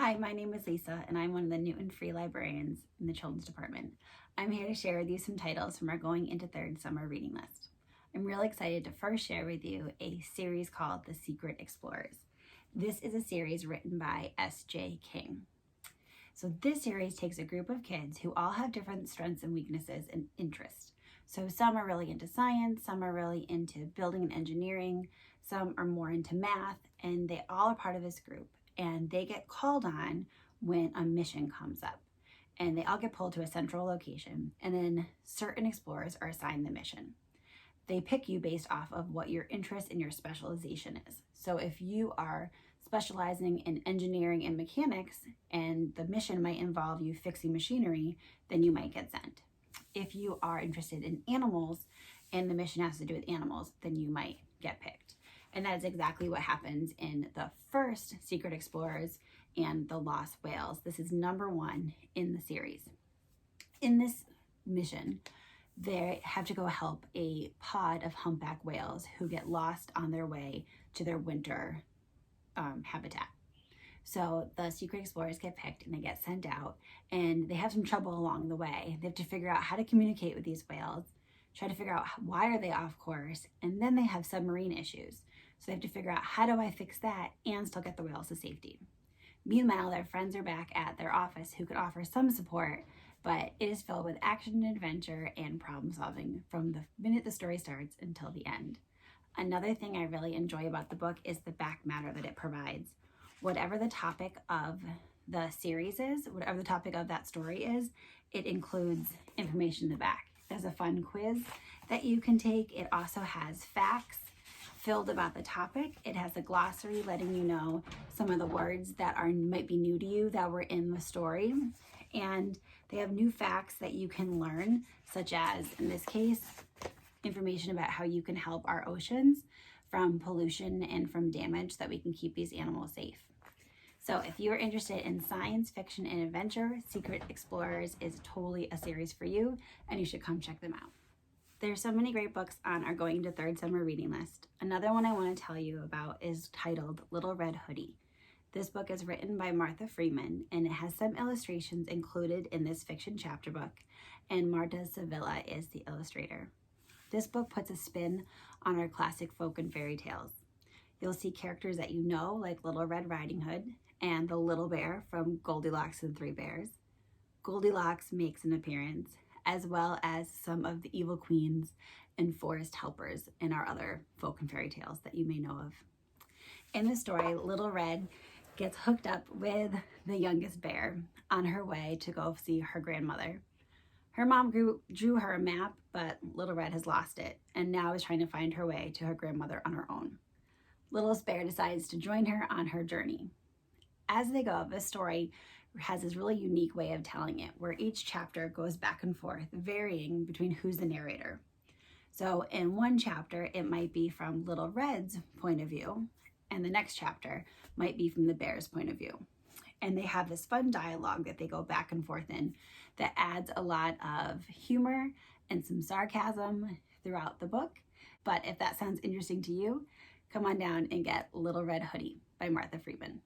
Hi, my name is Lisa, and I'm one of the Newton Free Librarians in the Children's Department. I'm here to share with you some titles from our Going into Third Summer reading list. I'm really excited to first share with you a series called The Secret Explorers. This is a series written by S.J. King. So this series takes a group of kids who all have different strengths and weaknesses and interests. So some are really into science, some are really into building and engineering, some are more into math, and they all are part of this group. And they get called on when a mission comes up. And they all get pulled to a central location, and then certain explorers are assigned the mission. They pick you based off of what your interest and your specialization is. So if you are specializing in engineering and mechanics, and the mission might involve you fixing machinery, then you might get sent. If you are interested in animals, and the mission has to do with animals, then you might get picked. And that is exactly what happens in the first Secret Explorers and the Lost Whales. This is number 1 in the series. In this mission, they have to go help a pod of humpback whales who get lost on their way to their winter habitat. So the Secret Explorers get picked and they get sent out, and they have some trouble along the way. They have to figure out how to communicate with these whales, try to figure out why are they off course, and then they have submarine issues. So they have to figure out, how do I fix that and still get the whales to safety? Meanwhile, their friends are back at their office who could offer some support, but it is filled with action and adventure and problem solving from the minute the story starts until the end. Another thing I really enjoy about the book is the back matter that it provides. Whatever the topic of the series is, whatever the topic of that story is, it includes information in the back. There's a fun quiz that you can take. It also has facts filled about the topic. It has a glossary letting you know some of the words that might be new to you that were in the story. And they have new facts that you can learn, such as, in this case, information about how you can help our oceans from pollution and from damage so that we can keep these animals safe. So if you're interested in science, fiction, and adventure, Secret Explorers is totally a series for you, and you should come check them out. There's so many great books on our Going to Third Summer reading list. Another one I want to tell you about is titled Little Red Hoodie. This book is written by Martha Freeman, and it has some illustrations included in this fiction chapter book, and Marta Sevilla is the illustrator. This book puts a spin on our classic folk and fairy tales. You'll see characters that you know, like Little Red Riding Hood and the Little Bear from Goldilocks and the Three Bears. Goldilocks makes an appearance, as well as some of the evil queens and forest helpers in our other folk and fairy tales that you may know of. In the story, Little Red gets hooked up with the youngest bear on her way to go see her grandmother. Her mom drew her a map, but Little Red has lost it and now is trying to find her way to her grandmother on her own. Littlest Bear decides to join her on her journey. As they go, this story has this really unique way of telling it, where each chapter goes back and forth, varying between who's the narrator. So in one chapter, it might be from Little Red's point of view, and the next chapter might be from the bear's point of view. And they have this fun dialogue that they go back and forth in that adds a lot of humor and some sarcasm throughout the book. But if that sounds interesting to you, come on down and get Little Red Hoodie by Martha Freeman.